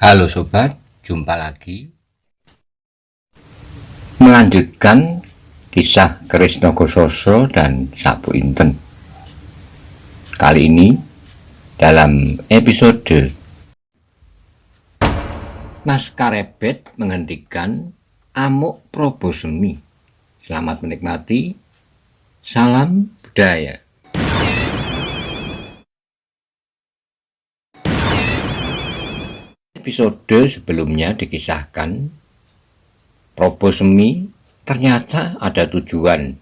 Halo sobat, jumpa lagi. Melanjutkan kisah Krisna Kosasra dan Sapu Inten. Kali ini dalam episode Mas Karebet menghentikan amuk Probosemi. Selamat menikmati. Salam budaya. Episode sebelumnya dikisahkan Probosemi ternyata ada tujuan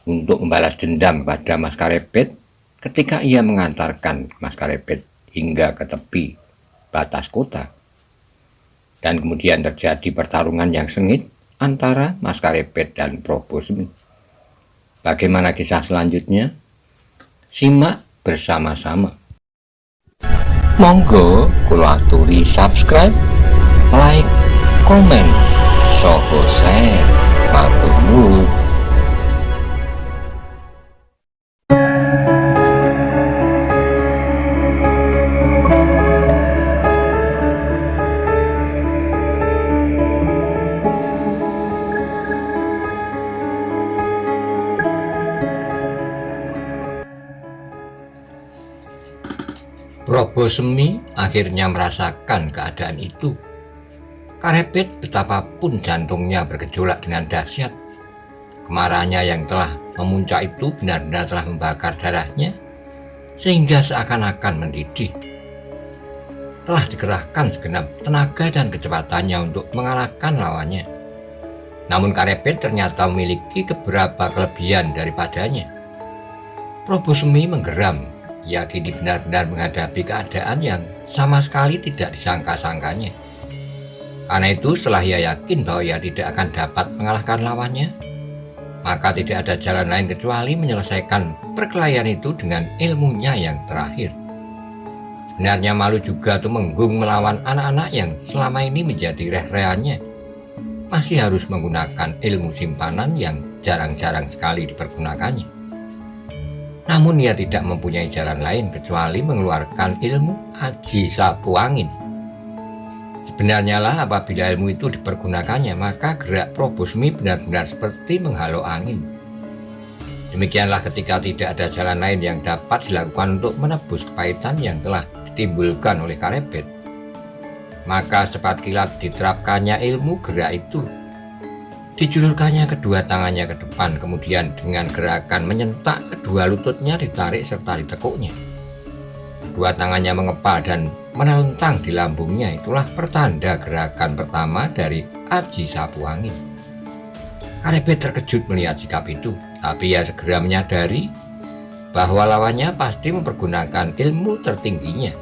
untuk membalas dendam pada Mas Karebet ketika ia mengantarkan Mas Karebet hingga ke tepi batas kota. Dan kemudian terjadi pertarungan yang sengit antara Mas Karebet dan Probosemi. Bagaimana kisah selanjutnya? Simak bersama-sama. Monggo kula aturi subscribe, like, komen, saha share, matur nuwun. Probosemi akhirnya merasakan keadaan itu. Karebet betapapun jantungnya bergejolak dengan dahsyat. Kemarahannya yang telah memuncak itu benar-benar telah membakar darahnya, sehingga seakan-akan mendidih. Telah dikerahkan segenap tenaga dan kecepatannya untuk mengalahkan lawannya. Namun Karebet ternyata memiliki beberapa kelebihan daripadanya. Probosemi menggeram. Ia kini benar-benar menghadapi keadaan yang sama sekali tidak disangka-sangkanya. Karena itu setelah ia yakin bahwa ia tidak akan dapat mengalahkan lawannya, maka tidak ada jalan lain kecuali menyelesaikan perkelahian itu dengan ilmunya yang terakhir. Sebenarnya malu juga Tumenggung melawan anak-anak yang selama ini menjadi reh-rehannya. Masih harus menggunakan ilmu simpanan yang jarang-jarang sekali dipergunakannya. Namun ia tidak mempunyai jalan lain kecuali mengeluarkan ilmu Aji Sapu Angin. Sebenarnya lah apabila ilmu itu dipergunakannya, maka gerak Probosemi benar-benar seperti menghalau angin. Demikianlah ketika tidak ada jalan lain yang dapat dilakukan untuk menebus kepahitan yang telah ditimbulkan oleh Karebet, maka secepat kilat diterapkannya ilmu gerak itu. Dijulurkannya kedua tangannya ke depan, kemudian dengan gerakan menyentak kedua lututnya ditarik serta ditekuknya. Kedua tangannya mengepal dan menelentang di lambungnya. Itulah pertanda gerakan pertama dari Aji Sapu Angin. Karebet terkejut melihat sikap itu, tapi ia segera menyadari bahwa lawannya pasti mempergunakan ilmu tertingginya.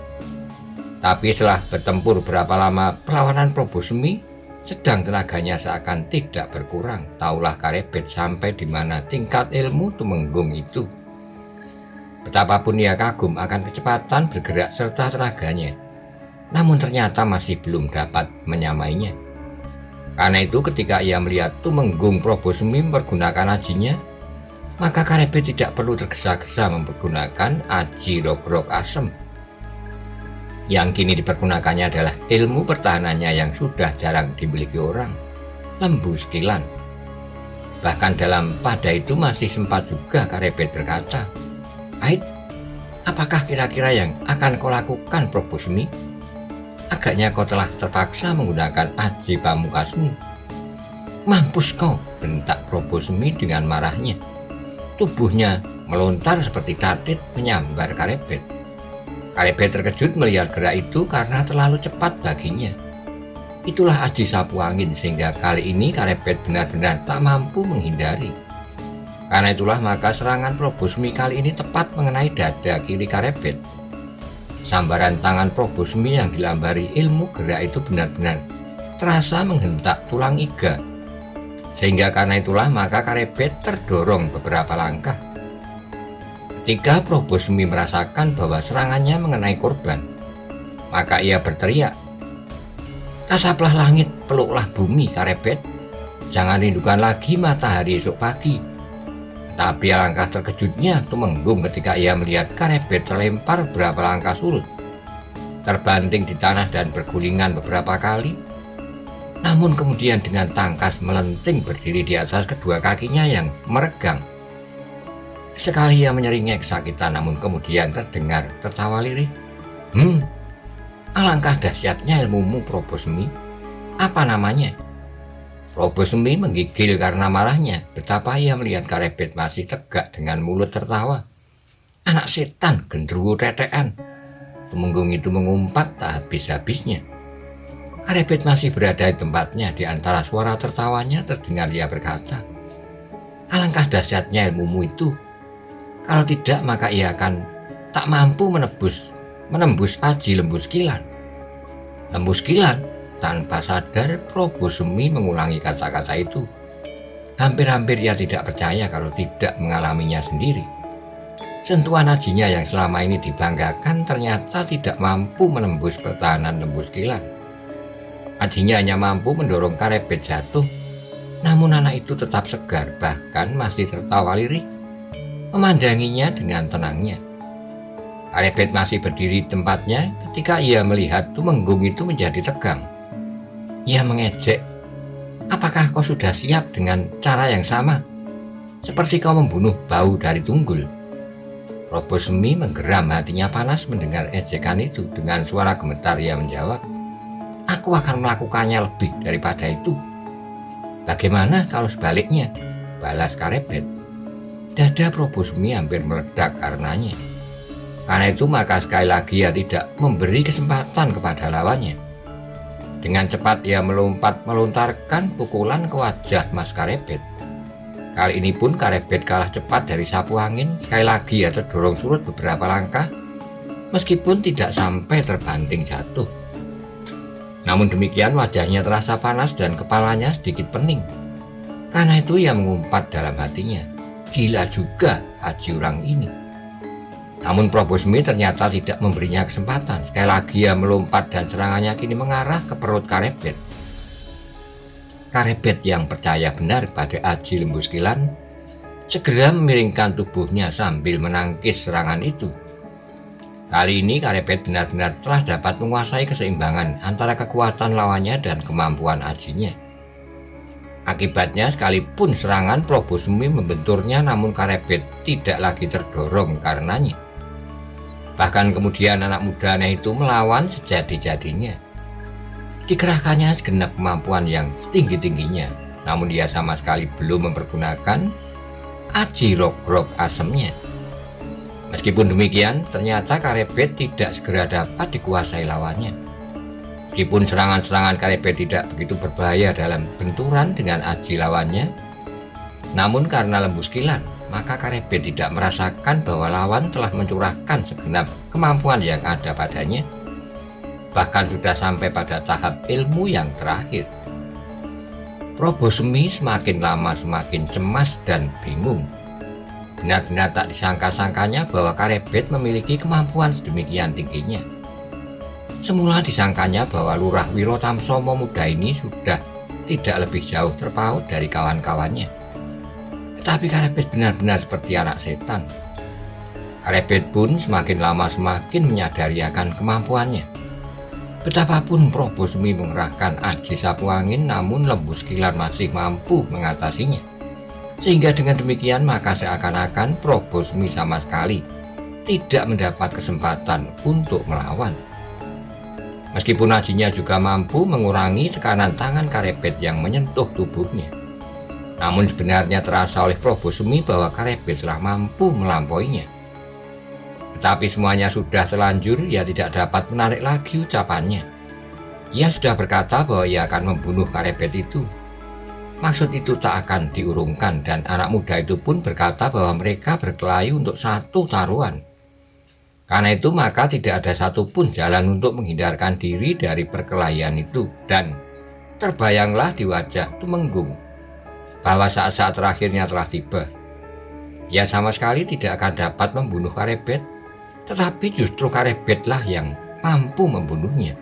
Tapi setelah bertempur berapa lama perlawanan Probosemi, sedang tenaganya seakan tidak berkurang. Taulah Karebet sampai di mana tingkat ilmu Tumenggung itu. Betapapun ia kagum akan kecepatan bergerak serta tenaganya, namun ternyata masih belum dapat menyamainya. Karena itu ketika ia melihat Tumenggung Probosemi mempergunakan ajinya, maka Karebet tidak perlu tergesa-gesa mempergunakan aji Rog-Rog Asem. Yang kini dipergunakannya adalah ilmu pertahanannya yang sudah jarang dimiliki orang, Lembu Sekilan. Bahkan dalam pada itu masih sempat juga Karebet berkata, "Ait, apakah kira-kira yang akan kau lakukan Probosemi? Agaknya kau telah terpaksa menggunakan aji pamukasmu." "Mampus kau!" bentak Probosemi dengan marahnya. Tubuhnya melontar seperti datit menyambar Karebet. Karebet terkejut melihat gerak itu karena terlalu cepat baginya. Itulah Aji Sapu Angin, sehingga kali ini Karebet benar-benar tak mampu menghindari. Karena itulah maka serangan Probosemi kali ini tepat mengenai dada kiri Karebet. Sambaran tangan Probosemi yang dilambari ilmu gerak itu benar-benar terasa menghentak tulang iga. Sehingga karena itulah maka Karebet terdorong beberapa langkah. Ketika Probosemi merasakan bahwa serangannya mengenai korban, maka ia berteriak, "Asaplah langit, peluklah bumi, Karebet. Jangan rindukan lagi matahari esok pagi." Tapi alangkah terkejutnya Tumenggung ketika ia melihat Karebet terlempar beberapa langkah surut. terbanting di tanah dan bergulingan beberapa kali. Namun kemudian dengan tangkas melenting berdiri di atas kedua kakinya yang meregang. Sekali ia menyeringai kesakitan, namun kemudian terdengar tertawa lirih. Alangkah dahsyatnya ilmumu, Probosmi. Apa namanya? Probosmi menggigil karena marahnya. Betapa ia melihat Karebet masih tegak dengan mulut tertawa. Anak setan, genderuwo tetean. Tumenggung itu mengumpat tak habis-habisnya. Karebet masih berada di tempatnya. Di antara suara tertawanya terdengar ia berkata, alangkah dahsyatnya ilmumu itu. Kalau tidak maka ia akan tak mampu menembus aji Lembu Skilan. Lembu Skilan? Tanpa sadar Probosmi mengulangi kata-kata itu. Hampir-hampir ia tidak percaya kalau tidak mengalaminya sendiri. Sentuhan ajinya yang selama ini dibanggakan ternyata tidak mampu menembus pertahanan Lembu Skilan. Ajinya hanya mampu mendorong Karebet jatuh, namun anak itu tetap segar, bahkan masih tertawa lirih, memandanginya dengan tenangnya. Karebet masih berdiri di tempatnya ketika ia melihat Tumenggung itu menjadi tegang. Ia mengejek, apakah kau sudah siap dengan cara yang sama, seperti kau membunuh bau dari tunggul? Probosmi menggeram, hatinya panas mendengar ejekan itu. Dengan suara gemetar ia menjawab, aku akan melakukannya lebih daripada itu. Bagaimana kalau sebaliknya? Balas Karebet. Dada Probosmi hampir meledak karenanya. Karena itu maka sekali lagi ia tidak memberi kesempatan kepada lawannya. Dengan cepat ia melontarkan pukulan ke wajah Mas Karebet. Kali ini pun Karebet kalah cepat dari sapu angin. Sekali lagi ia terdorong surut beberapa langkah, meskipun tidak sampai terbanting jatuh. Namun demikian wajahnya terasa panas dan kepalanya sedikit pening. Karena itu ia mengumpat dalam hatinya, gila juga aji orang ini. Namun Probosmi ternyata tidak memberinya kesempatan. Sekali lagi ia melompat dan serangannya kini mengarah ke perut Karebet. Karebet yang percaya benar pada aji Lembu Skilan segera memiringkan tubuhnya sambil menangkis serangan itu. Kali ini Karebet benar-benar telah dapat menguasai keseimbangan antara kekuatan lawannya dan kemampuan ajinya. Akibatnya sekalipun serangan Probosmi membenturnya, namun Karebet tidak lagi terdorong karenanya. Bahkan kemudian anak mudanya itu melawan sejadi-jadinya. Dikerahkannya segenap kemampuan yang setinggi-tingginya, namun dia sama sekali belum mempergunakan aji rog-rog asemnya. Meskipun demikian, ternyata Karebet tidak segera dapat dikuasai lawannya. Meskipun serangan-serangan Karebet tidak begitu berbahaya dalam benturan dengan aji lawannya, namun karena Lembu Skilan, maka Karebet tidak merasakan bahwa lawan telah mencurahkan segenap kemampuan yang ada padanya, bahkan sudah sampai pada tahap ilmu yang terakhir. Probosmi semakin lama semakin cemas dan bingung. Benar-benar tak disangka-sangkanya bahwa Karebet memiliki kemampuan sedemikian tingginya. Semula disangkanya bahwa Lurah Wirotamsomo muda ini sudah tidak lebih jauh terpaut dari kawan-kawannya. Tetapi Karebet benar-benar seperti anak setan. Karebet pun semakin lama semakin menyadari akan kemampuannya. Betapapun Probosmi mengerahkan aji sapu angin, namun Lembu Skilan masih mampu mengatasinya. Sehingga dengan demikian maka seakan-akan Probosmi sama sekali tidak mendapat kesempatan untuk melawan. Meskipun ajinya juga mampu mengurangi tekanan tangan Karebet yang menyentuh tubuhnya, namun sebenarnya terasa oleh Probosmi bahwa Karebet telah mampu melampauinya. Tetapi semuanya sudah terlanjur, ia tidak dapat menarik lagi ucapannya. Ia sudah berkata bahwa ia akan membunuh Karebet itu. Maksud itu tak akan diurungkan, dan anak muda itu pun berkata bahwa mereka berkelahi untuk satu taruhan. Karena itu maka tidak ada satupun jalan untuk menghindarkan diri dari perkelahian itu, dan terbayanglah di wajah Tumenggung bahwa saat-saat terakhirnya telah tiba. Ia sama sekali tidak akan dapat membunuh Karebet, tetapi justru Karebetlah yang mampu membunuhnya.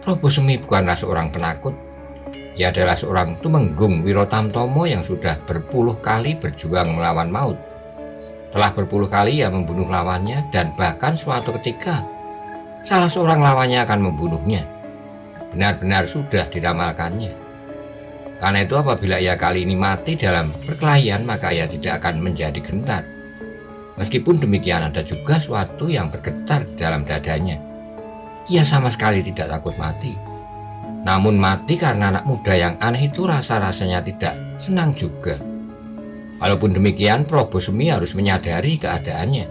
Probosmi bukanlah seorang penakut. Ia adalah seorang Tumenggung Wirotamsomo yang sudah berpuluh kali berjuang melawan maut. Telah berpuluh kali ia membunuh lawannya, dan bahkan suatu ketika salah seorang lawannya akan membunuhnya. Benar-benar sudah diramalkannya. Karena itu apabila ia kali ini mati dalam perkelahian, maka ia tidak akan menjadi gentar. Meskipun demikian, ada juga suatu yang bergetar di dalam dadanya. Ia sama sekali tidak takut mati. Namun mati karena anak muda yang aneh itu rasa-rasanya tidak senang juga. Walaupun demikian, Probosemi harus menyadari keadaannya.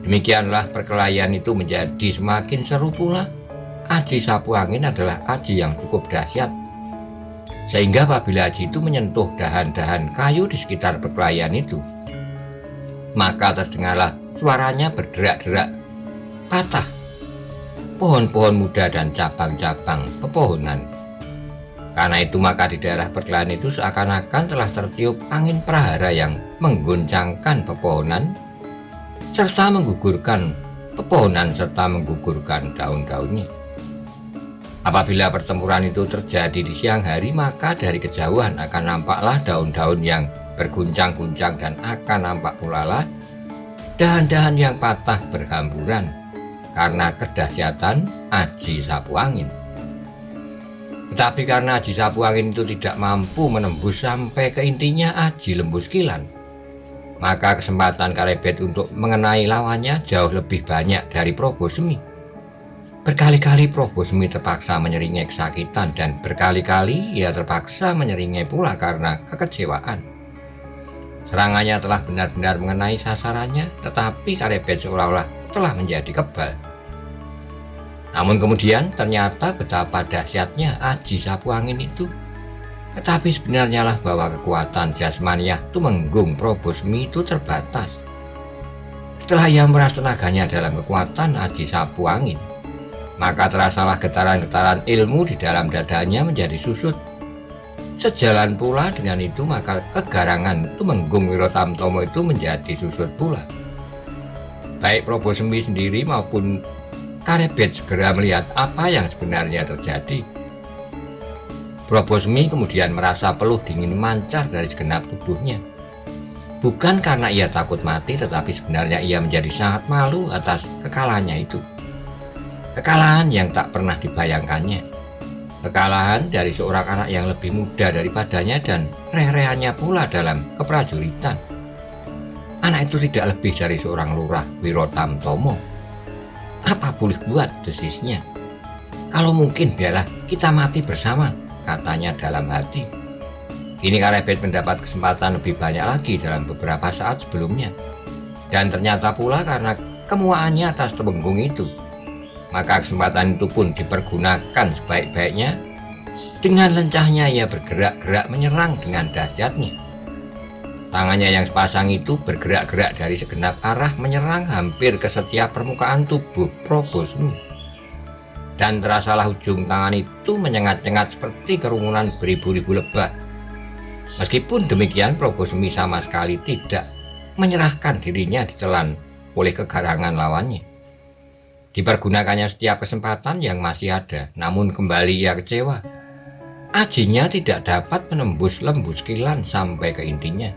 Demikianlah perkelahian itu menjadi semakin seru pula. Aji sapu angin adalah aji yang cukup dahsyat. Sehingga apabila aji itu menyentuh dahan-dahan kayu di sekitar perkelahian itu, maka terdengarlah suaranya berderak-derak, patah pohon-pohon muda dan cabang-cabang pepohonan. Karena itu maka di daerah perkelahian itu seakan-akan telah tertiup angin prahara yang menggoncangkan pepohonan serta menggugurkan pepohonan serta menggugurkan daun-daunnya. Apabila pertempuran itu terjadi di siang hari, maka dari kejauhan akan nampaklah daun-daun yang berguncang-guncang dan akan nampak pula lah dahan-dahan yang patah berhamburan karena kedahsyatan aji sapu angin. Tetapi karena aji sapu angin itu tidak mampu menembus sampai ke intinya aji lembus kilan, maka kesempatan Karebet untuk mengenai lawannya jauh lebih banyak dari Probosemi. Berkali-kali Probosemi terpaksa menyeringai kesakitan dan berkali-kali ia terpaksa menyeringai pula karena kekecewaan. Serangannya telah benar-benar mengenai sasarannya, tetapi Karebet seolah-olah telah menjadi kebal. Namun kemudian ternyata betapa dahsyatnya aji sapu angin itu. Tetapi sebenarnya lah bahwa kekuatan jasmaniah Tumenggung Probosemi itu terbatas. Setelah ia meras tenaganya dalam kekuatan aji sapu angin, maka terasalah getaran-getaran ilmu di dalam dadanya menjadi susut. Sejalan pula dengan itu maka kegarangan Tumenggung Wirotamtomo itu menjadi susut pula. Baik Probosemi sendiri maupun Karebet segera melihat apa yang sebenarnya terjadi. Probosemi kemudian merasa peluh dingin mancar dari segenap tubuhnya. Bukan karena ia takut mati, tetapi sebenarnya ia menjadi sangat malu atas kekalahannya itu. Kekalahan yang tak pernah dibayangkannya. Kekalahan dari seorang anak yang lebih muda daripadanya dan reh-rehannya pula dalam keprajuritan. Anak itu tidak lebih dari seorang lurah Wirotamtomo. Apa boleh buat, desisnya. Kalau mungkin biarlah kita mati bersama, katanya dalam hati. Kini Karebet mendapat kesempatan lebih banyak lagi dalam beberapa saat sebelumnya. Dan ternyata pula karena kemuaannya atas Tumenggung itu, maka kesempatan itu pun dipergunakan sebaik-baiknya. Dengan lencahnya ia bergerak-gerak menyerang dengan dahsyatnya. Tangannya yang sepasang itu bergerak-gerak dari segenap arah menyerang hampir ke setiap permukaan tubuh Probosemi. Dan terasalah ujung tangan itu menyengat-nyengat seperti kerumunan beribu-ribu lebah. Meskipun demikian, Probosemi sama sekali tidak menyerahkan dirinya ditelan oleh kegarangan lawannya. Dipergunakannya setiap kesempatan yang masih ada, namun kembali ia kecewa. Ajinya tidak dapat menembus lembus kilan sampai ke intinya.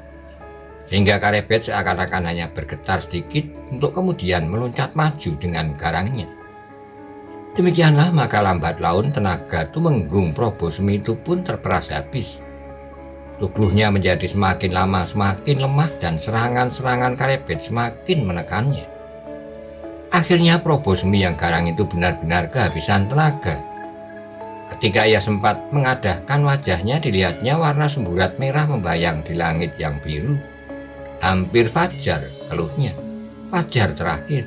Sehingga Karebet seakan-akan hanya bergetar sedikit untuk kemudian meloncat maju dengan garangnya. Demikianlah maka lambat laun tenaga Tumenggung Probosemi itu pun terperas habis. Tubuhnya menjadi semakin lama semakin lemah dan serangan-serangan Karebet semakin menekannya. Akhirnya Probosemi yang garang itu benar-benar kehabisan tenaga. Ketika ia sempat mengadahkan wajahnya, dilihatnya warna semburat merah membayang di langit yang biru. Hampir fajar, keluhnya. Fajar terakhir.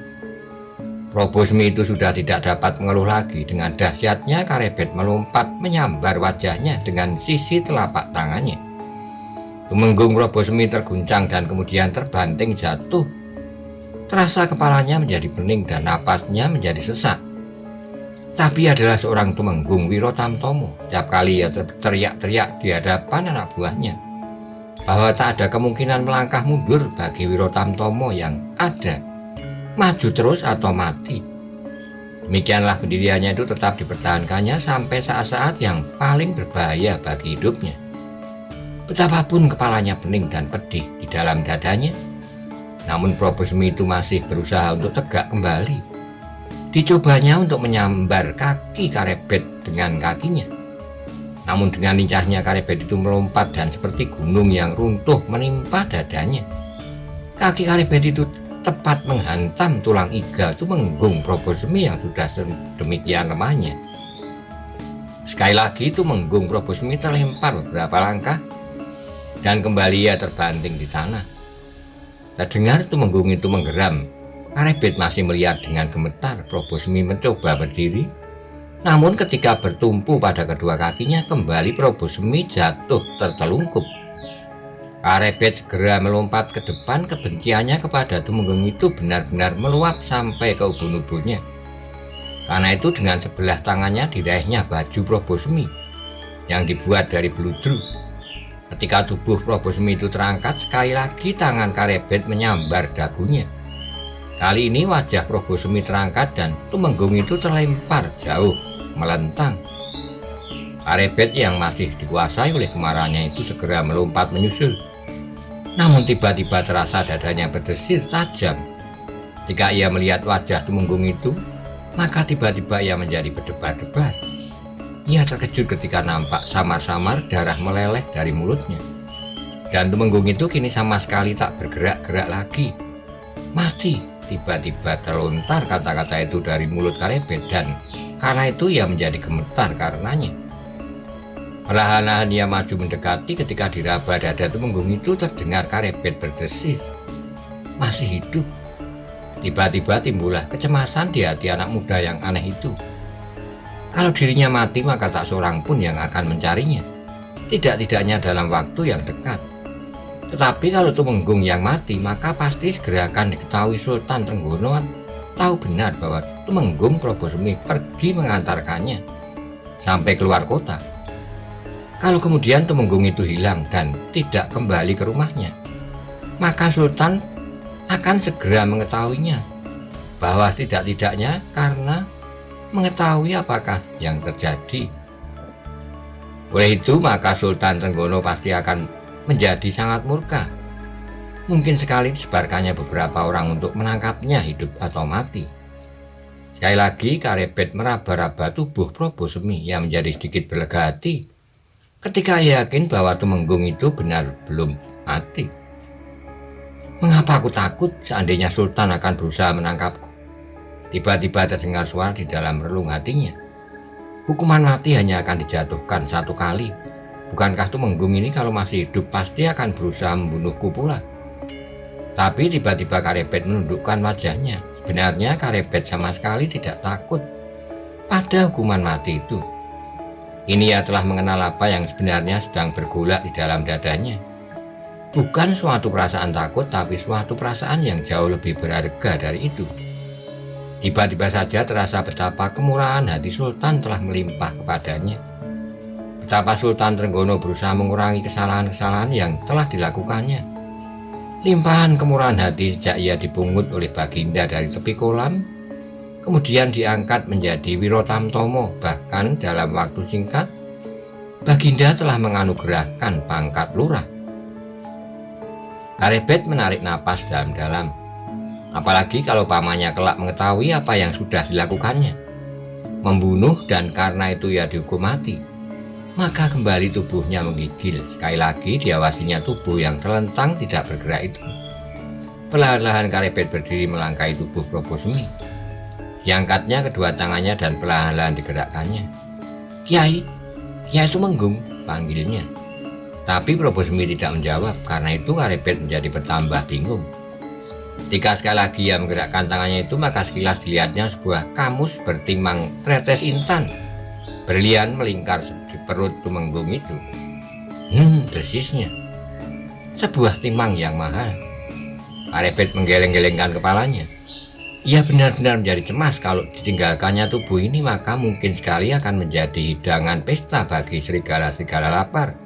Probosemi itu sudah tidak dapat mengeluh lagi. Dengan dahsyatnya Karebet melompat menyambar wajahnya dengan sisi telapak tangannya. Tumenggung Probosemi terguncang dan kemudian terbanting jatuh. Terasa kepalanya menjadi pening dan napasnya menjadi sesak. Tapi adalah seorang Tumenggung Wirotamtomo. Setiap kali ia teriak-teriak di hadapan anak buahnya bahwa tak ada kemungkinan melangkah mundur bagi Wirotamtomo yang ada, maju terus atau mati. Demikianlah pendiriannya itu tetap dipertahankannya sampai saat-saat yang paling berbahaya bagi hidupnya. Betapapun kepalanya pening dan pedih di dalam dadanya, namun Probosemi itu masih berusaha untuk tegak kembali. Dicobanya untuk menyambar kaki Karebet dengan kakinya. Namun dengan lincahnya Karebet itu melompat dan seperti gunung yang runtuh menimpa dadanya. Kaki Karebet itu tepat menghantam tulang iga Tumenggung Probosemi yang sudah sedemikian lemahnya. Sekali lagi Tumenggung Probosemi terlempar beberapa langkah dan kembali ia terbanting di tanah. Terdengar Tumenggung itu menggeram. Karebet masih melihat dengan gemetar. Probosemi mencoba berdiri, namun ketika bertumpu pada kedua kakinya, kembali Probosemi jatuh tertelungkup. Karebet segera melompat ke depan. Kebenciannya kepada Tumenggung itu benar-benar meluap sampai ke ubun-ubunnya. Karena itu dengan sebelah tangannya diraihnya baju Probosemi yang dibuat dari beludru. Ketika tubuh Probosemi itu terangkat, sekali lagi tangan Karebet menyambar dagunya. Kali ini wajah Probosemi terangkat dan Tumenggung itu terlempar jauh, melentang. Karebet yang masih dikuasai oleh kemarahannya itu segera melompat menyusul. Namun tiba-tiba terasa dadanya berdesir tajam. Ketika ia melihat wajah Tumenggung itu, maka tiba-tiba ia menjadi berdebar-debar. Ia terkejut ketika nampak samar-samar darah meleleh dari mulutnya. Dan Tumenggung itu kini sama sekali tak bergerak-gerak lagi. Mati. Tiba-tiba terlontar kata-kata itu dari mulut Karebet dan karena itu ia menjadi gemetar karenanya. Perlahan-lahan ia maju mendekati. Ketika diraba dada Tumenggung itu terdengar Karebet berdesir, masih hidup. Tiba-tiba timbullah kecemasan di hati anak muda yang aneh itu. Kalau dirinya mati maka tak seorang pun yang akan mencarinya, tidak-tidaknya dalam waktu yang dekat. Tetapi kalau Tumenggung yang mati, maka pasti segera akan diketahui Sultan Trenggono tahu benar bahwa Tumenggung Probosemi pergi mengantarkannya sampai keluar kota. Kalau kemudian Tumenggung itu hilang dan tidak kembali ke rumahnya, maka Sultan akan segera mengetahuinya, bahwa tidak-tidaknya karena mengetahui apakah yang terjadi. Oleh itu maka Sultan Trenggono pasti akan menjadi sangat murka. Mungkin sekali disebarkannya beberapa orang untuk menangkapnya hidup atau mati. Sekali lagi Karebet meraba-raba tubuh Probosemi yang menjadi sedikit berlega hati ketika yakin bahwa Tumenggung itu benar belum mati. Mengapa aku takut seandainya Sultan akan berusaha menangkapku? Tiba-tiba terdengar suara di dalam relung hatinya. Hukuman mati hanya akan dijatuhkan satu kali. Bukankah Tumenggung ini kalau masih hidup pasti akan berusaha membunuhku pula? Tapi tiba-tiba Karebet menundukkan wajahnya. Sebenarnya Karebet sama sekali tidak takut pada hukuman mati itu. Ini ia telah mengenal apa yang sebenarnya sedang bergolak di dalam dadanya. Bukan suatu perasaan takut, tapi suatu perasaan yang jauh lebih berharga dari itu. Tiba-tiba saja terasa betapa kemurahan hati Sultan telah melimpah kepadanya. Betapa Sultan Trenggono berusaha mengurangi kesalahan-kesalahan yang telah dilakukannya. Limpahan kemurahan hati sejak ia dipungut oleh Baginda dari tepi kolam, kemudian diangkat menjadi Wirotamtomo. Bahkan dalam waktu singkat, Baginda telah menganugerahkan pangkat lurah. Karebet menarik napas dalam-dalam. Apalagi kalau pamannya kelak mengetahui apa yang sudah dilakukannya, membunuh, dan karena itu ia dihukum mati. Maka kembali tubuhnya menggigil. Sekali lagi diawasinya tubuh yang terlentang tidak bergerak itu. Perlahan-lahan Karebet berdiri melangkahi tubuh Probosemi. Diangkatnya kedua tangannya dan perlahan-lahan digerakkannya. "Kiai, Kiai Tumenggung," panggilnya. Tapi Probosemi tidak menjawab. Karena itu Karebet menjadi bertambah bingung. Ketika sekali lagi ia menggerakkan tangannya itu, maka sekilas dilihatnya sebuah kamus bertimang tretes intan berlian melingkar di perut Tumenggung itu. Desisnya sebuah timang yang mahal. Karebet menggeleng-gelengkan kepalanya. Ia benar-benar menjadi cemas. Kalau ditinggalkannya tubuh ini, maka mungkin sekali akan menjadi hidangan pesta bagi serigala-serigala lapar.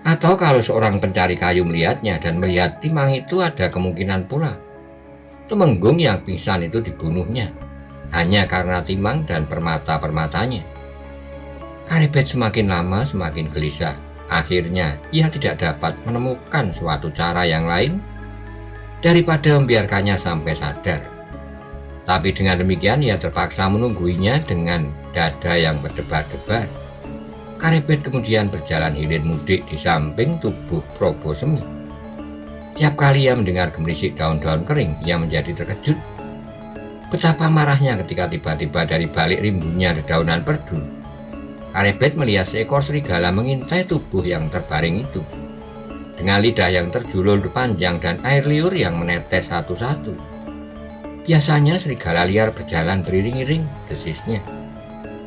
Atau kalau seorang pencari kayu melihatnya dan melihat timang itu, ada kemungkinan pula Tumenggung yang pingsan itu dibunuhnya hanya karena timang dan permata-permatanya. Karebet semakin lama semakin gelisah. Akhirnya ia tidak dapat menemukan suatu cara yang lain daripada membiarkannya sampai sadar. Tapi dengan demikian ia terpaksa menungguinya dengan dada yang berdebar-debar. Karebet kemudian berjalan hilir mudik di samping tubuh Prabu Semi. Tiap kali ia mendengar gemerisik daun-daun kering, ia menjadi terkejut. Betapa marahnya ketika tiba-tiba dari balik rimbunnya dedaunan perdu, Karebet melihat seekor serigala mengintai tubuh yang terbaring itu. Dengan lidah yang terjulur panjang dan air liur yang menetes satu-satu. Biasanya serigala liar berjalan beriring-iring, desisnya.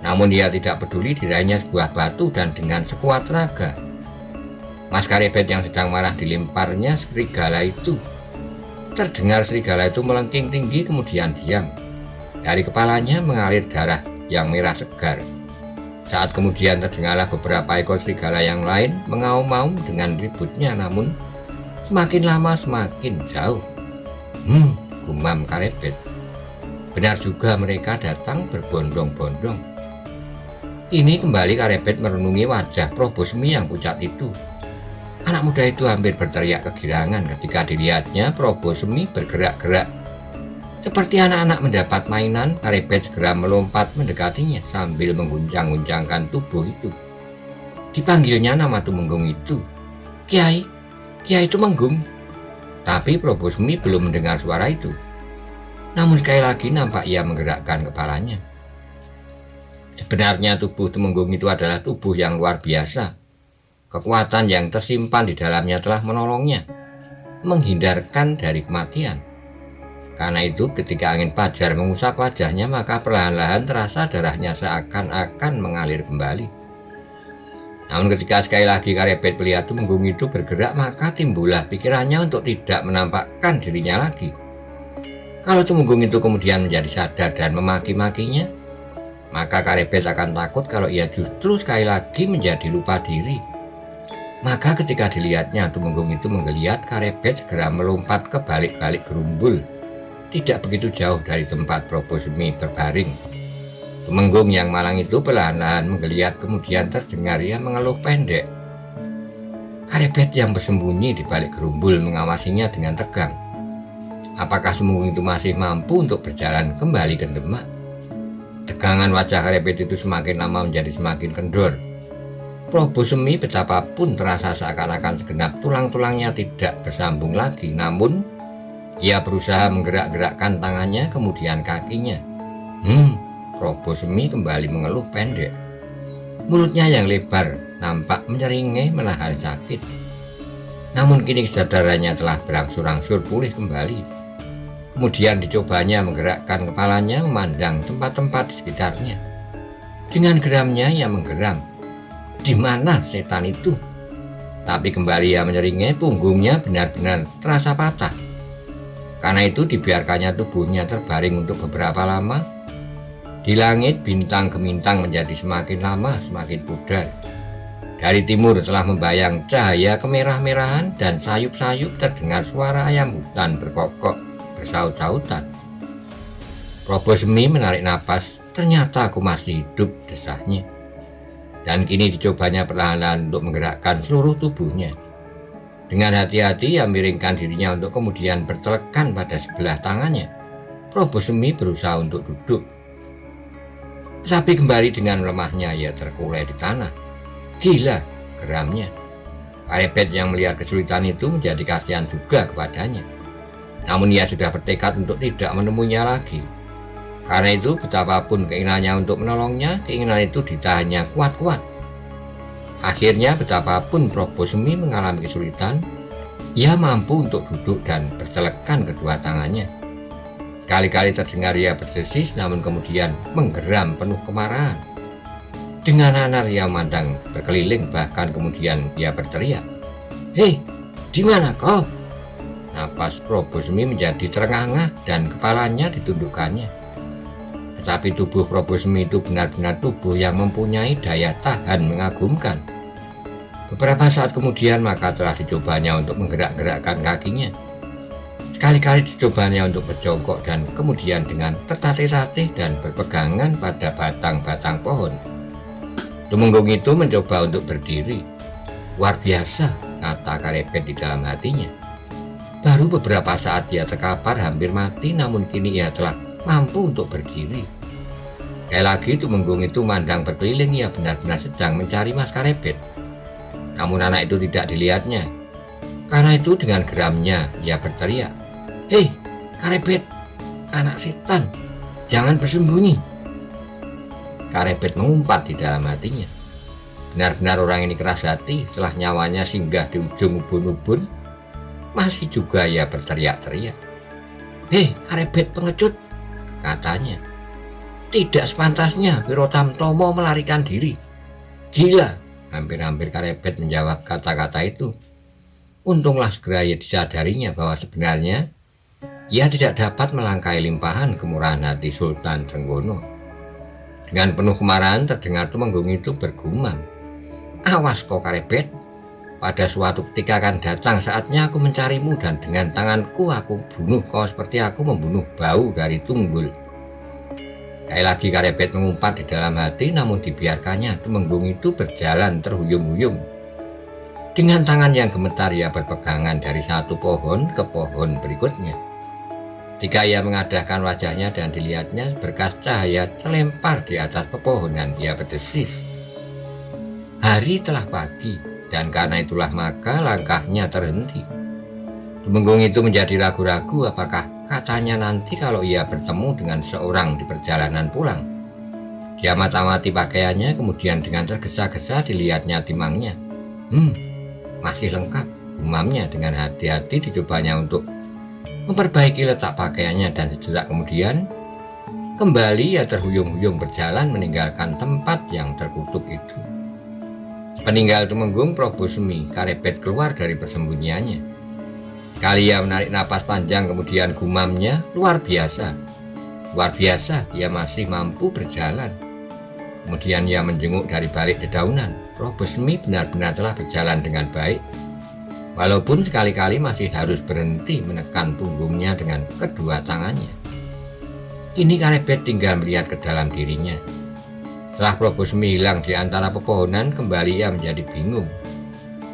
Namun dia tidak peduli diraihnya sebuah batu dan dengan sekuat tenaga Mas Karebet yang sedang marah dilemparnya serigala itu. Terdengar serigala itu melengking tinggi kemudian diam. Dari kepalanya mengalir darah yang merah segar. Saat kemudian terdengarlah beberapa ekor serigala yang lain mengaum-aum dengan ributnya, namun semakin lama semakin jauh. Gumam Karebet. Benar juga mereka datang berbondong-bondong. Ini kembali Karebet merenungi wajah Prabu Semi yang pucat itu. Anak muda itu hampir berteriak kegirangan ketika dilihatnya Prabu Semi bergerak-gerak. Seperti anak-anak mendapat mainan, Karebet segera melompat mendekatinya sambil mengguncang-guncangkan tubuh itu. Dipanggilnya nama Tumenggung itu. Kiai, Kiai Tumenggung. Tapi Prabu Semi belum mendengar suara itu. Namun sekali lagi nampak ia menggerakkan kepalanya. Sebenarnya tubuh Tumenggung itu adalah tubuh yang luar biasa. Kekuatan yang tersimpan di dalamnya telah menolongnya, menghindarkan dari kematian. Karena itu ketika angin fajar mengusap wajahnya, maka perlahan-lahan terasa darahnya seakan-akan mengalir kembali. Namun ketika sekali lagi Karebet melihat Tumenggung itu bergerak, maka timbullah pikirannya untuk tidak menampakkan dirinya lagi. Kalau Tumenggung itu kemudian menjadi sadar dan memaki-makinya, maka Karebet akan takut kalau ia justru sekali lagi menjadi lupa diri. Maka ketika dilihatnya Tumenggung itu menggeliat, Karebet segera melompat ke balik-balik gerumbul, tidak begitu jauh dari tempat Prabu Semi berbaring. Tumenggung yang malang itu perlahan-lahan menggeliat, kemudian terdengar ia mengeluh pendek. Karebet yang bersembunyi di balik gerumbul mengawasinya dengan tegang. Apakah Tumenggung itu masih mampu untuk berjalan kembali ke Demak? Tegangan wajah Karebet itu semakin lama menjadi semakin kendor. Prabu Semi betapapun terasa seakan-akan segenap tulang-tulangnya tidak bersambung lagi, namun ia berusaha menggerak-gerakkan tangannya kemudian kakinya. Prabu Semi kembali mengeluh pendek. Mulutnya yang lebar nampak menyeringai menahan sakit. Namun kini kesadarannya telah berangsur-angsur pulih kembali. Kemudian dicobanya menggerakkan kepalanya memandang tempat-tempat di sekitarnya. Dengan geramnya ia menggeram. Di mana setan itu? Tapi kembali ia menyeringai, punggungnya benar-benar terasa patah. Karena itu dibiarkannya tubuhnya terbaring untuk beberapa lama. Di langit bintang gemintang menjadi semakin lama semakin pudar. Dari timur telah membayang cahaya kemerah-merahan dan sayup-sayup terdengar suara ayam hutan berkokok bersaut-sautan. Prabu Semi menarik napas. Ternyata aku masih hidup, desahnya. Dan kini dicobanya perlahan-lahan untuk menggerakkan seluruh tubuhnya. Dengan hati-hati ia miringkan dirinya untuk kemudian bertelekan pada sebelah tangannya. Prabu Semi berusaha untuk duduk. Tapi kembali dengan lemahnya ia terkulai di tanah. Gila, geramnya. Karebet yang melihat kesulitan itu menjadi kasihan juga kepadanya. Namun ia sudah bertekad untuk tidak menemuinya lagi. Karena itu betapapun keinginannya untuk menolongnya, keinginan itu ditahannya kuat-kuat. Akhirnya betapapun Prabu Semi mengalami kesulitan, ia mampu untuk duduk dan bercelekan kedua tangannya. Kali-kali terdengar ia berdesis, namun kemudian menggeram penuh kemarahan. Dengan nanar ia memandang berkeliling, bahkan kemudian ia berteriak, "Hei, di mana kau?" Napas Prabu Semi menjadi terengah-engah dan kepalanya ditundukkannya. Tetapi tubuh Prabu Semi itu benar-benar tubuh yang mempunyai daya tahan mengagumkan. Beberapa saat kemudian maka telah dicobanya untuk menggerak-gerakkan kakinya. Sekali-kali dicobanya untuk berjongkok dan kemudian dengan tertatih-tatih dan berpegangan pada batang-batang pohon. Tumenggung itu mencoba untuk berdiri. Luar biasa, kata Karebet di dalam hatinya. Baru beberapa saat ia terkapar hampir mati, namun kini ia telah mampu untuk berdiri. Sekali lagi Tumenggung itu mandang berkeliling, ia benar-benar sedang mencari Mas Karebet. Namun anak itu tidak dilihatnya. Karena itu dengan geramnya ia berteriak, "Hei, Karebet, anak setan, jangan bersembunyi." Karebet mengumpat di dalam hatinya. Benar-benar orang ini keras hati, setelah nyawanya singgah di ujung ubun-ubun, masih juga ia berteriak-teriak. "Hei, Karebet pengecut," katanya. "Tidak sepantasnya Wiro Tamtomo melarikan diri. Gila," hampir-hampir Karebet menjawab kata-kata itu. Untunglah segera ia disadarinya bahwa sebenarnya ia tidak dapat melangkahi limpahan kemurahan hati Sultan Trenggono. Dengan penuh kemarahan terdengar Tumenggung itu bergumam, "Awas kau Karebet, pada suatu ketika akan datang saatnya aku mencarimu dan dengan tanganku aku bunuh kau seperti aku membunuh bau dari tunggul." Sekali lagi Karebet mengumpat di dalam hati, namun dibiarkannya Tumenggung itu berjalan terhuyung-huyung. Dengan tangan yang gemetar ia berpegangan dari satu pohon ke pohon berikutnya. Ketika ia mengadahkan wajahnya dan dilihatnya berkas cahaya terlempar di atas pepohonan, ia berdesis. Hari telah pagi dan karena itulah maka langkahnya terhenti. Tumenggung itu menjadi ragu-ragu apakah katanya nanti kalau ia bertemu dengan seorang di perjalanan pulang. Dia mata-mati pakaiannya, kemudian dengan tergesa-gesa dilihatnya timangnya. Masih lengkap, gumamnya. Dengan hati-hati dicobanya untuk memperbaiki letak pakaiannya dan sejenak kemudian kembali ia terhuyung-huyung berjalan meninggalkan tempat yang terkutuk itu. Peninggal Tumenggung, Prabu Semi Karebet keluar dari persembunyiannya. Kali ia menarik napas panjang, kemudian gumamnya, "Luar biasa, luar biasa, ia masih mampu berjalan." Kemudian ia menjenguk dari balik dedaunan. Prabu Semi benar-benar telah berjalan dengan baik, walaupun sekali-kali masih harus berhenti menekan punggungnya dengan kedua tangannya. Kini Karebet tinggal melihat ke dalam dirinya. Setelah Prabu Semi hilang di antara pepohonan, kembali ia menjadi bingung.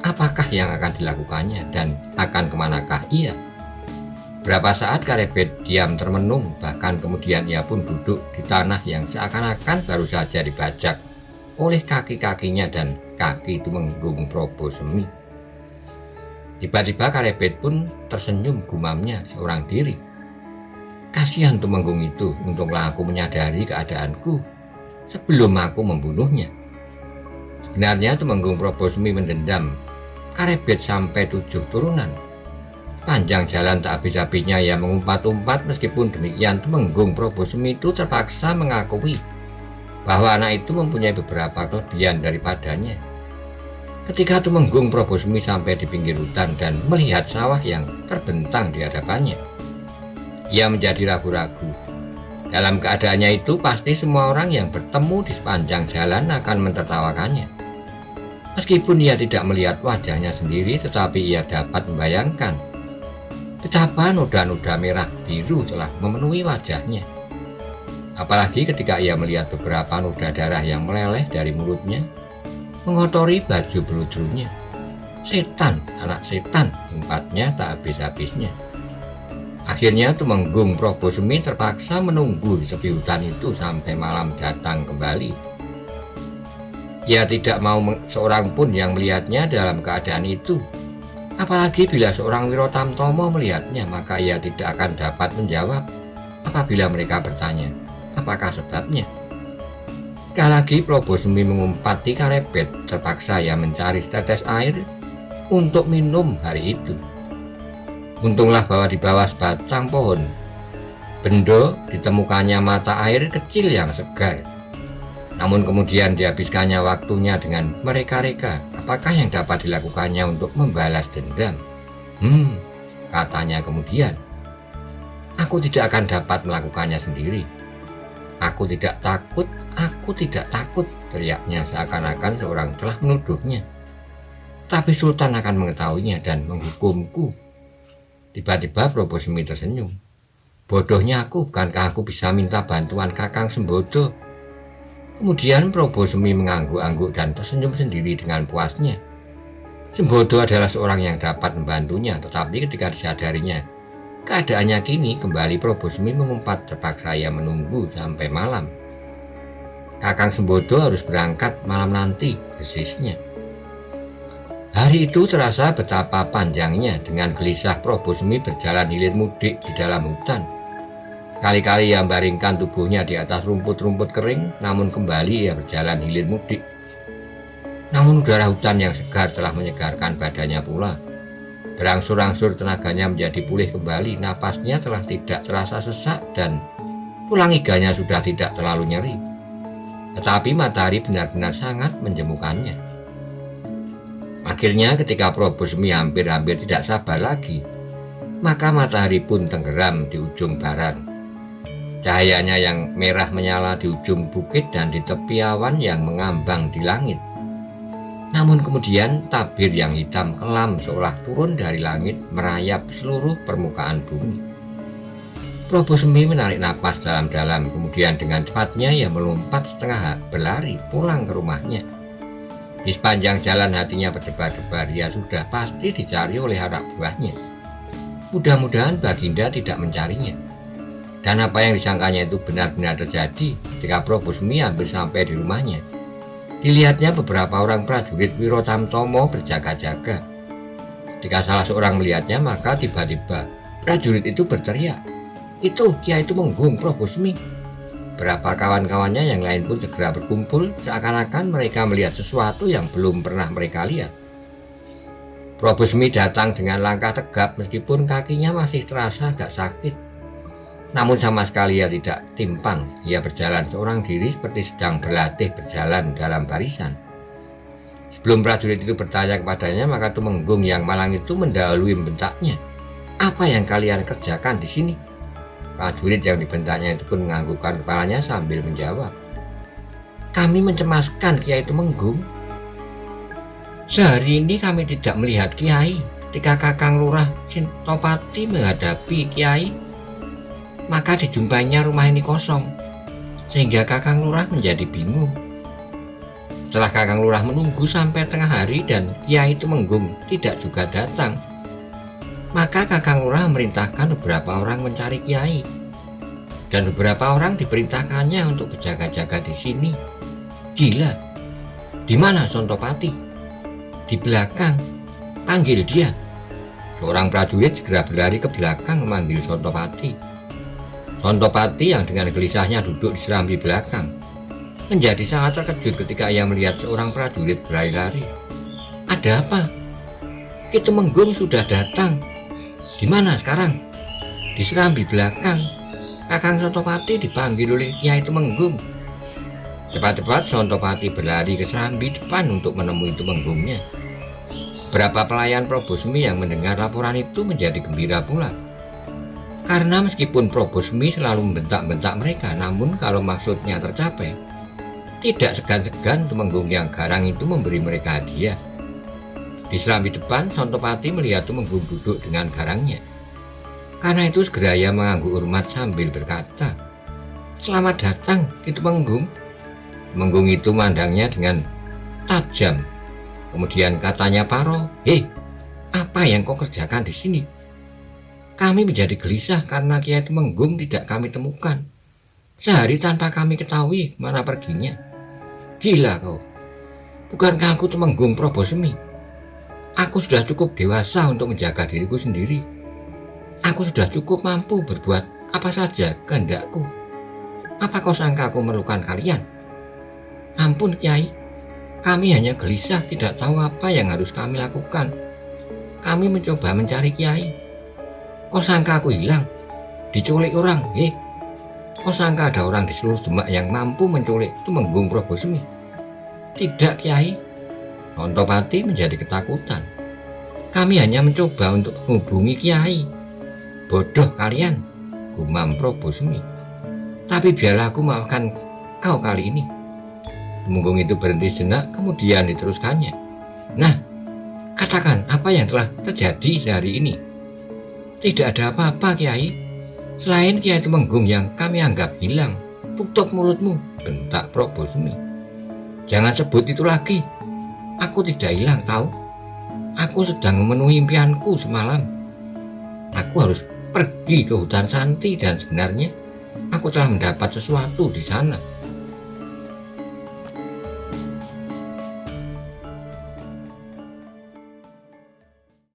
Apakah yang akan dilakukannya dan akan kemanakah ia? Berapa saat Karebet diam termenung, bahkan kemudian ia pun duduk di tanah yang seakan-akan baru saja dibajak oleh kaki-kakinya dan kaki Tumenggung Prabu Semi. Tiba-tiba Karebet pun tersenyum, gumamnya seorang diri. "Kasihan Tumenggung itu, untunglah aku menyadari keadaanku sebelum aku membunuhnya." Sebenarnya Tumenggung Prabu Semi mendendam Karebet sampai 7 turunan. Panjang jalan tak habis-habisnya ia mengumpat-umpat. Meskipun demikian Tumenggung Prabu Semi itu terpaksa mengakui bahwa anak itu mempunyai beberapa kelebihan daripadanya. Ketika Tumenggung Prabu Semi sampai di pinggir hutan dan melihat sawah yang terbentang di hadapannya, ia menjadi ragu-ragu. Dalam keadaannya itu pasti semua orang yang bertemu di sepanjang jalan akan mentertawakannya. Meskipun ia tidak melihat wajahnya sendiri, tetapi ia dapat membayangkan betapa noda-noda merah biru telah memenuhi wajahnya. Apalagi ketika ia melihat beberapa noda darah yang meleleh dari mulutnya, mengotori baju beludrunya. "Setan, anak setan," umpatnya tak habis-habisnya. Akhirnya Tumenggung Prabu Semi terpaksa menunggu di tepi hutan itu sampai malam datang kembali. Ia tidak mau seorang pun yang melihatnya dalam keadaan itu. Apalagi bila seorang Wiro Tamtomo melihatnya, maka ia tidak akan dapat menjawab apabila mereka bertanya, apakah sebabnya. Sekali lagi Prabu Semi mengumpati Karebet, terpaksa ia mencari setetes air untuk minum hari itu. Untunglah bahwa di bawah sebatang pohon bendo ditemukannya mata air kecil yang segar. Namun kemudian dihabiskannya waktunya dengan mereka-reka. Apakah yang dapat dilakukannya untuk membalas dendam? Katanya kemudian, "Aku tidak akan dapat melakukannya sendiri. Aku tidak takut, aku tidak takut," teriaknya seakan-akan seorang telah menuduhnya. "Tapi Sultan akan mengetahuinya dan menghukumku." Tiba-tiba Prabu Semi tersenyum. "Bodohnya aku, bukankah aku bisa minta bantuan Kakang Sembodo?" Kemudian Prabu Semi mengangguk-angguk dan tersenyum sendiri dengan puasnya. Sembodo adalah seorang yang dapat membantunya, tetapi ketika disadarinya Keadaannya kini kembali Probosmi mengumpat, terpaksa ia menunggu sampai malam. Kakang Sembodo harus berangkat malam nanti, desisnya. Hari itu terasa betapa panjangnya. Dengan gelisah Probosmi berjalan hilir mudik di dalam hutan. Kali-kali ia membaringkan tubuhnya di atas rumput-rumput kering, namun kembali ia berjalan hilir mudik. Namun udara hutan yang segar telah menyegarkan badannya pula. Berangsur-angsur tenaganya menjadi pulih kembali, napasnya telah tidak terasa sesak dan tulang iganya sudah tidak terlalu nyeri. Tetapi matahari benar-benar sangat menjemukannya. Akhirnya ketika Probosmi hampir-hampir tidak sabar lagi, maka matahari pun tenggelam di ujung barat. Cahayanya yang merah menyala di ujung bukit dan di tepi awan yang mengambang di langit. Namun kemudian tabir yang hitam kelam seolah turun dari langit merayap seluruh permukaan bumi. Probosmi menarik napas dalam-dalam, kemudian dengan cepatnya ia melompat setengah berlari pulang ke rumahnya. Di sepanjang jalan hatinya berdebar-debar, ia sudah pasti dicari oleh anak buahnya. Mudah-mudahan Baginda tidak mencarinya. Dan apa yang disangkanya itu benar-benar terjadi ketika Probosmi hampir sampai di rumahnya. Dilihatnya beberapa orang prajurit Wirotamtomo berjaga-jaga. Ketika salah seorang melihatnya, maka tiba-tiba prajurit itu berteriak, "Itu Kiai Tumenggung Probosmi." Beberapa kawan-kawannya yang lain pun segera berkumpul, seakan-akan mereka melihat sesuatu yang belum pernah mereka lihat. Probosmi datang dengan langkah tegap meskipun kakinya masih terasa agak sakit. Namun sama sekali ia tidak timpang. Ia berjalan seorang diri seperti sedang berlatih berjalan dalam barisan. Sebelum prajurit itu bertanya kepadanya, maka Tumenggung yang malang itu mendahului membentaknya. "Apa yang kalian kerjakan di sini?" Prajurit yang dibentaknya itu pun menganggukkan kepalanya sambil menjawab, "Kami mencemaskan Kiai Tumenggung. Sehari ini kami tidak melihat Kiai. Ketika Kakang Lurah Sintopati menghadapi Kiai, maka dijumpainya rumah ini kosong, sehingga Kakang Lurah menjadi bingung. Setelah Kakang Lurah menunggu sampai tengah hari dan Kiai Tumenggung tidak juga datang, maka Kakang Lurah memerintahkan beberapa orang mencari Kiai, dan beberapa orang diperintahkannya untuk berjaga-jaga di sini. Gila, di mana Sontopati? Di belakang, panggil dia." Seorang prajurit segera berlari ke belakang memanggil Sontopati. Sontopati yang dengan gelisahnya duduk di serambi belakang menjadi sangat terkejut ketika ia melihat seorang prajurit berlari-lari. "Ada apa? Ki Tumenggung sudah datang. Di mana sekarang?" "Di serambi belakang. Kakang Sontopati dipanggil oleh Kiai Tumenggung." Cepat-cepat Sontopati berlari ke serambi depan untuk menemui Tumenggungnya. Beberapa pelayan Probosmi yang mendengar laporan itu menjadi gembira pula. Karena meskipun Probosmi selalu membentak-bentak mereka, namun kalau maksudnya tercapai, tidak segan-segan Tumenggung yang garang itu memberi mereka hadiah. Di serambi depan, Sontopati melihat Tumenggung duduk dengan garangnya. Karena itu segera ia mengangguk hormat sambil berkata, "Selamat datang, Ki Tumenggung." Tumenggung itu memandangnya dengan tajam. Kemudian katanya Paro, "Hei, apa yang kau kerjakan di sini? Kami menjadi gelisah karena Kiai Tumenggung tidak kami temukan. Sehari tanpa kami ketahui mana perginya." "Gila kau. Bukankah aku Tumenggung Probosmi? Aku sudah cukup dewasa untuk menjaga diriku sendiri. Aku sudah cukup mampu berbuat apa saja kehendakku. Apa kau sangka aku memerlukan kalian?" "Ampun Kiai, kami hanya gelisah tidak tahu apa yang harus kami lakukan. Kami mencoba mencari Kiai. Kau sangka aku hilang? Diculik orang? Kau sangka ada orang di seluruh Demak yang mampu menculik Tumenggung Probosmi?" "Tidak Kiai." Sontopati menjadi ketakutan. "Kami hanya mencoba untuk menghubungi Kiai." "Bodoh kalian," gumam Probosmi. "Tapi biarlah aku maafkan kau kali ini." Tumenggung itu berhenti sejenak, kemudian diteruskannya. "Nah, katakan apa yang telah terjadi sehari ini." "Tidak ada apa-apa Kiai, selain Kiai Tumenggung yang kami anggap hilang." "Tutup mulutmu," bentak Probosmi. "Jangan sebut itu lagi. Aku tidak hilang tahu. Aku sedang memenuhi impianku semalam. Aku harus pergi ke hutan Santi dan sebenarnya aku telah mendapat sesuatu di sana.